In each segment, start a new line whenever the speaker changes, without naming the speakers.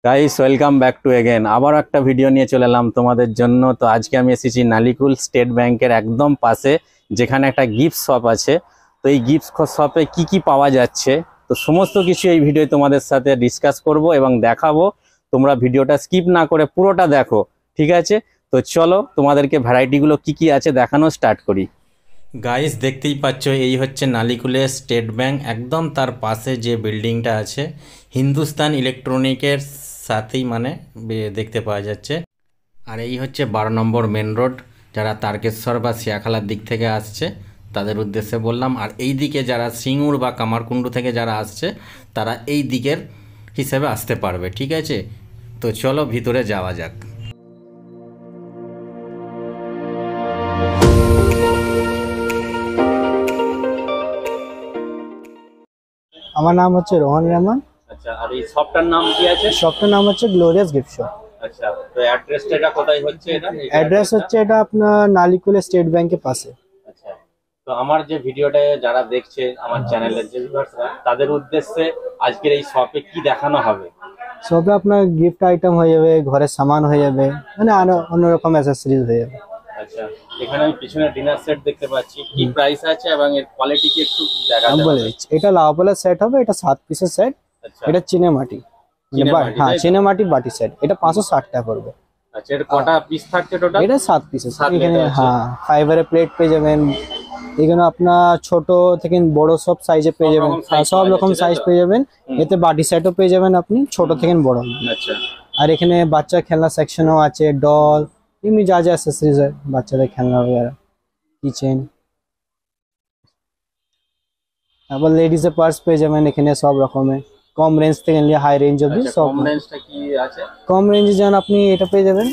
Guys welcome back to again আবার একটা video নিয়ে চলে এলাম তোমাদের জন্য। তো আজকে আমি এসেছি নালিকুল স্টেট ব্যাংকের একদম পাশে, যেখানে একটা গিফট শপ আছে। তো এই গিফট শপে কি কি পাওয়া যাচ্ছে তো সমস্ত কিছু এই ভিডিও তোমাদের সাথে ডিসকাস করব এবং দেখাবো। তোমরা ভিডিওটা স্কিপ না করে পুরোটা দেখো, ঠিক আছে? তো চলো তোমাদেরকে ভ্যারাইটিগুলো কি কি আছে দেখানো স্টার্ট করি। গাইস দেখতেই পাচ্ছ, এই হচ্ছে নালিকুলের স্টেট ব্যাংক। একদম তার পাশে যে বিল্ডিংটা আছে হিন্দুস্তান ইলেকট্রনিকের সাথেই দেখতে পাওয়া যাচ্ছে। আর এই হচ্ছে 12 নম্বর মেন রোড। যারা তারকেশ্বর বা শিয়াখালার দিক থেকে আসছে তাদের উদ্দেশ্যে বললাম। আর এই দিকে যারা সিঙ্গুর বা কামারকুণ্ডু থেকে যারা আসছে তারা এই দিকের হিসেবে আসতে পারবে, ঠিক আছে? তো চলো ভিতরে যাওয়া যাক।
আমার নাম হচ্ছে রোহন রহমান।
আচ্ছা, আর এই শপটার নাম কি আছে?
শপটার নাম হচ্ছে গ্লোরিয়াস গিফট শপ।
আচ্ছা, তো অ্যাড্রেসটা এটা কোথায় হচ্ছে?
অ্যাড্রেস হচ্ছে এটা আপনার নালিকুল স্টেট ব্যাংকের পাশে।
আচ্ছা, তো আমার যে ভিডিওটা যারা দেখছে আমার চ্যানেলের যে ভিউয়ার্সরা, তাদের উদ্দেশ্যে আজকের এই শপে কি দেখানো হবে?
শপে আপনার গিফট আইটেম হয়ে যাবে, ঘরের সামান হয়ে যাবে, মানে আরো অন্যরকম অ্যাসেসরিজ হয়ে যাবে।
আচ্ছা, এখানে আমি পিছনে ডিনার সেট দেখতে পাচ্ছি, কি প্রাইস আছে এবং এর কোয়ালিটি কি একটু দেখাতে
আমি বলে দিচ্ছি, এটা লাওপালা সেট হবে, এটা 7 পিসের সেট।
আচ্ছা,
এটা চিনেমাটি, হ্যাঁ চিনেমাটি বাটি সেট, এটা 560 টাকা পড়বে।
আচ্ছা, এর কটা পিস থাকছে টোটাল?
এটা 7 পিসের। এখানে হ্যাঁ ফাইবারের প্লেট পেয়ে যাবেন, এখানে আপনার ছোট থেকে বড় সব সাইজে পেয়ে যাবেন, সব রকম সাইজ পেয়ে যাবেন। এতে বাটি সেটও পেয়ে যাবেন আপনি, ছোট থেকে বড়।
আচ্ছা,
আর এখানে বাচ্চা খেলনা সেকশনও আছে, ডল এমনি যা যা অ্যাক্সেসরিজ হয় বাচ্চাদের খেলনা वगैरह, কিচেন। তারপর লেডিস এর পার্স পেয়ে যাবেন এখানে সব রকমের, কম রেঞ্জ থেকে নিয়ে হাই রেঞ্জ অবধি সব।
কম রেঞ্জটা কি আছে?
কম রেঞ্জে যেমন আপনি এটা পেয়ে যাবেন,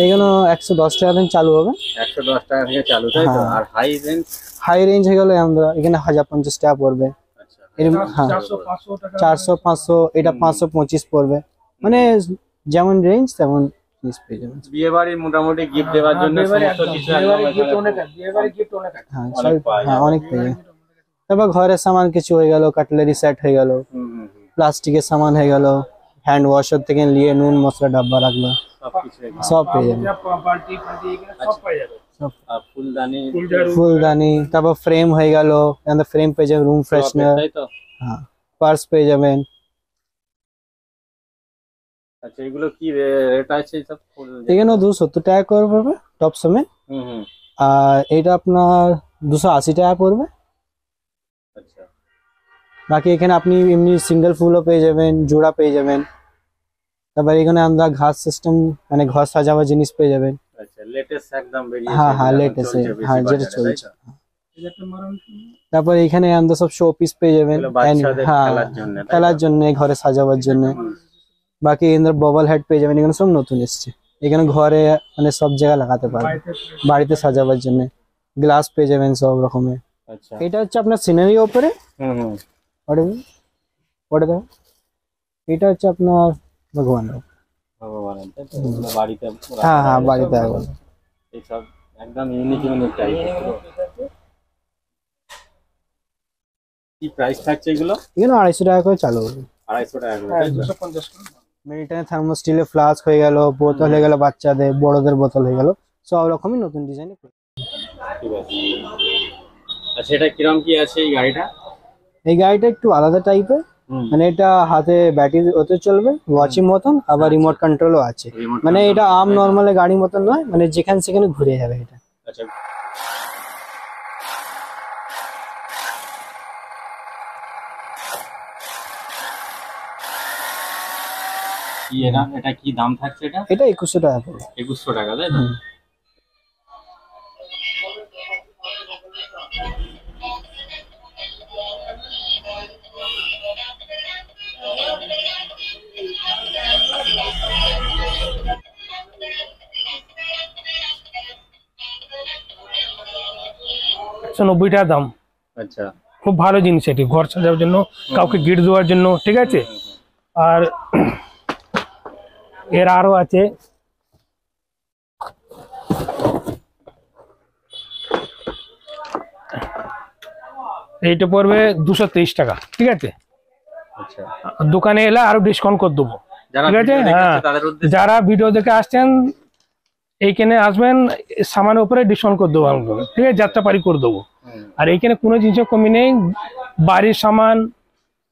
এখানে 110 টাকা থেকে চালু হবে।
110 টাকা থেকে চালু, তাই তো? আর হাই রেঞ্জ?
হাই রেঞ্জ হয়ে গেলে আমরা এখানে 1050 টাকা পড়বে।
আচ্ছা,
এরকম হ্যাঁ 400 500, এটা 525 পড়বে। মানে যেমন রেঞ্জ তেমন জিনিস পেয়ে যাবেন।
বিয়ে বাড়ির মোটামুটি গিফট দেওয়ার জন্য সমস্ত কিছু
হ্যাঁ অনেক পেয়ে যাবেন। তারপর ঘরের সামান কিছু হয়ে গেল, কাটলারি সেট হয়ে গেল, প্লাস্টিকের সামান হয়ে গেল, হ্যান্ড ওয়াশার থেকে নিয়ে নুন মশলা ডাব্বা রাখলো সব পেয়ে যাবেন। ফুলদানি, তারপর ফ্রেম হয়ে গেল, ফ্রেম পেয়ে যাবেন, রুম ফ্রেশনার, হ্যাঁ পার্স পেয়ে যাবেন।
আচ্ছা, এগুলো কি রেট আছে সব?
এখানে 270 টাকা করে পড়বে টপ সমে। আর এটা আপনার 280 টাকা পড়বে।
আচ্ছা,
বাকি এখানে আপনি এমনি সিঙ্গেল ফুলও পেয়ে যাবেন, জোড়া পেয়ে যাবেন। তারপর এখানে আমরা ঘাস সিস্টেম, মানে ঘর সাজাবার জিনিস পেয়ে যাবেন।
আচ্ছা, লেটেস্ট একদম বেরিয়েছে।
হ্যাঁ হ্যাঁ লেটেস্ট, হ্যাঁ যেটা চলছে। তারপর এখানে আমরা সব শো পিস পেয়ে যাবেন, হ্যাঁ খেলার জন্য, ঘরে সাজাবার জন্য। বাকি এখানে ববল হেড পেয়ে যাবেন, এখানে সব নতুন এসছে। এখানে ঘরে মানে সব জায়গায় লাগাতে পারবেন, বাড়িতে সাজাবার জন্য। গ্লাস পেয়ে যাবেন সব রকমের।
আচ্ছা,
এটা হচ্ছে আপনার সিনারি উপরে, এটা হচ্ছে আপনার ভগবান,
বাড়িতে।
হ্যাঁ হ্যাঁ বাড়িতে
এইসব একদম ইউনিক ইউনিক টাইপের। কি প্রাইস থাকছে এগুলো?
এখানে 250 টাকা করে চালু হবে।
250 টাকা করে,
250 মেরিটাইন থার্মোস্টিলের ফ্লাস্ক হয়ে গেল, বোতল হয়ে গেল, বাচ্চাদের বড়দের বোতল হয়ে গেল, সব রকমই নতুন ডিজাইনে।
ঠিক আছে। আচ্ছা, এটা কিরকম কি আছে এই গাড়িটা?
এই গাড়িটা একটু আলাদা টাইপের, মানে এটা হাতে ব্যাটারি ওতে চলবে, ওয়াচিং মতন, আবার রিমোট কন্ট্রোলও আছে। মানে এটা আম নরমাল গাড়ির মতন নয়, মানে যেখানে সেখানে ঘুরে যাবে এটা।
আচ্ছা, এটা কি দাম থাকছে?
এটা 2100 টাকা পড়বে।
2100 টাকা, তাই তো?
$190 টাকা দাম।
আচ্ছা,
খুব ভালো জিনিস এটি, ঘর সাজানোর জন্য, কাউকে গিফট দেওয়ার জন্য, ঠিক আছে? আর এর আরো আছে, এইটা পড়বে 223 টাকা, ঠিক আছে?
আচ্ছা,
দোকানে এলে আরো ডিসকাউন্ট করে দেবো।
যারা
ঠিক আছে,
ভিডিও দেখছে
হ্যাঁ,
তাদের উদ্দেশ্যে
যারা ভিডিও দেখে আসছেন এইখানে আসবেন, সামানের উপরে ডিসকাউন্ট করে দেবো আমাকে, ঠিক আছে, যাত্রা পারি করে দেবো। আর এইখানে কোনো জিনিসের কমি নেই, বাড়ির সামান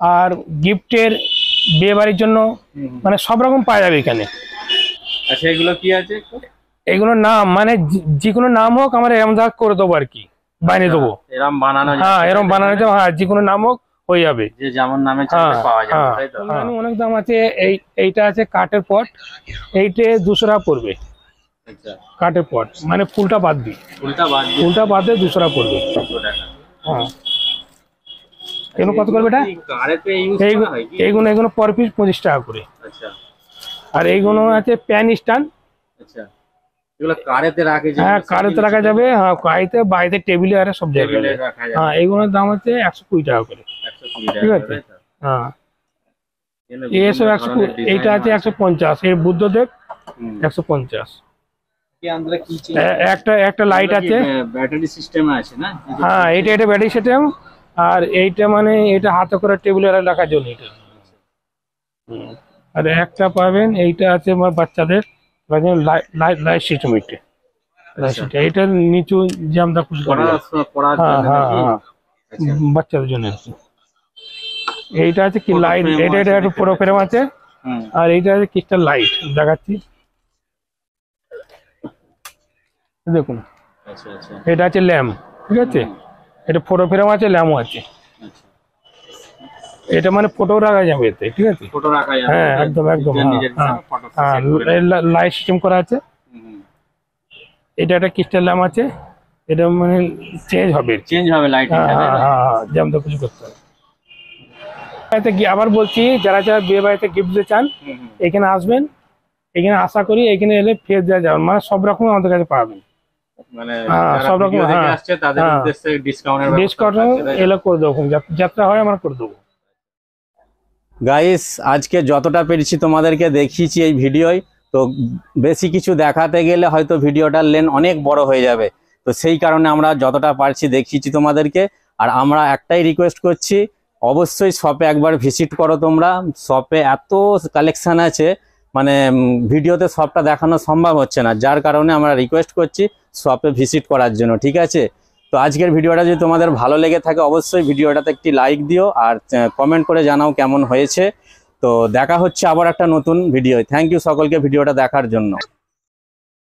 আর গিফটের, বিয়ে বাড়ির জন্য, মানে সব রকম পাওয়া যাবে এখানে।
আচ্ছা, এগুলো কি আছে একটু?
এগুলোর নাম মানে যে কোনো নাম হোক আমরা এরম যা করে দেবো আর কি, বানিয়ে দেবো।
এরকম বানানো
হ্যাঁ, এরকম বানানো যাবে, হ্যাঁ, যে কোনো নাম হোক হয়ে যাবে,
যে যেমন নামে চাইলে পাওয়া যাবে,
হ্যাঁ।
তাই তো?
অনেক দাম আছে। এইটা আছে কাঠের পট, এইটা 200 টাকা পড়বে।
আচ্ছা,
কাঠের পট মানে ফুলটা বাদ দিই,
ফুলটা বাদ দিয়ে
ফুলটা বাদ দিয়ে 200 টাকা পড়বে।
200 টাকা।
হ্যাঁ, এগুলো কত করবে এটা?
কারেতে ইউজ করা হয় কি?
এইগুলো পার পিস 25 টাকা করে।
আচ্ছা,
আর এইগুলো আছে প্যান স্ট্যান্ড।
আচ্ছা, এগুলো কারেতে রাখে যে?
হ্যাঁ, কারেতে রাখা যাবে, হ্যাঁ, কাইতে বাড়িতে টেবিলে আর সব জায়গায়।
টেবিলে রাখা যাবে।
হ্যাঁ, এইগুলোর দাম হচ্ছে 120 টাকা করে।
120 টাকা,
ঠিক আছে।
তাই তো?
হ্যাঁ,
এখানে
এসব
বিভিন্ন
100,
ধরনের
এইটা আছে
ডিজাইন
150, এর বুদ্ধদেব
হুম।
150।
के अंदर की चीज
একটা লাইট
এগুলো কি
আছে।
ব্যাটারি সিস্টেম আছে না?
হ্যাঁ, এটা ব্যাটারি সিস্টেম। আর এইটা মানে এটা হাতে করে টেবিলে রাখার জন্য এটা। আর একটা পাবেন, এইটা আছে আমার বাচ্চাদের লাইট সিস্টেম, এটা লাইট সিস্টেম, এটা নিচু জামদা খুশি করে।
পড়ার
হ্যাঁ,
জন্য
হ্যাঁ,
নাকি?
হ্যাঁ,
আচ্ছা,
বাচ্চাদের জন্য আছে। এইটা আছে কি
Photo
লাইট,
frame
এটা
আছে
একটু
দেখতে
পুরো ফ্রেম আছে।
হুম।
আর এইটা আছে ক্রিস্টাল লাইট, দেখাচ্ছি, দেখুন।
আচ্ছা, আচ্ছা,
এটা আছে ল্যাম্প, ঠিক আছে, এটা ফটো ফ্রেম আছে, ল্যাম্পও আছে।
আচ্ছা।
এটা মানে ফটো রাখা যাবে এতে, ঠিক আছে।
ফটো রাখা যাবে?
হ্যাঁ, একদম একদম,
নিজের
হ্যাঁ,
নিজের
হ্যাঁ,
ফটো
হ্যাঁ,
সেট করে নেবে।
লাইট সিস্টেম করা আছে।
হুম।
এটা একটা ক্রিস্টাল ল্যাম্প আছে, এটা মানে চেঞ্জ হবে।
চেঞ্জ হবে লাইট
হ্যাঁ,
হিসাবে?
হ্যাঁ, হ্যাঁ, হ্যাঁ, যেমন তো কিছু করতে হবে। আবার বলছি, যারা যারা বিয়ে বাড়িতে গিফট দিতে চান
হুম, হুম।
এখানে আসবেন। এখানে আশা করি এখানে এলে ফেরত দেওয়া যাবে, মানে সব রকম আমাদের কাছে পাবেন।
মানে
হ্যাঁ,
যারা
সব রকম,
ভিডিও দেখে
হ্যাঁ,
আসছে তাদের
হ্যাঁ।
উদ্দেশ্যে ডিসকাউন্টের ব্যবস্থা
ডিসকাউন্ট
থাকছে, তাই তো?
এলে করে দেবো, যাত্রা হয় আমরা করে দেবো।
গাইস, আজকে যতটা পেরেছি তোমাদেরকে দেখিয়েছি এই ভিডিওয়। তো বেশি কিছু দেখাতে গেলে হয়তো ভিডিওটার লেন্থ অনেক বড় হয়ে যাবে। তো সেই কারণে আমরা যতটা পারছি দেখিয়েছি তোমাদেরকে। আর আমরা একটাই রিকোয়েস্ট করছি, অবশ্যই শপে একবার ভিজিট করো তোমরা। শপে এত কালেকশন আছে, মানে ভিডিওতে সবটা দেখানো সম্ভব হচ্ছে না, যার কারণে আমরা রিকোয়েস্ট করছি শপে ভিজিট করার জন্য, ঠিক আছে। তো আজকের ভিডিওটা যদি তোমাদের ভালো লেগে থাকে অবশ্যই ভিডিওটাতে একটি লাইক দিও আর কমেন্ট করে জানাও কেমন হয়েছে। তো দেখা হচ্ছে আবার একটা নতুন ভিডিও। থ্যাংক ইউ সকলকে ভিডিওটা দেখার জন্য।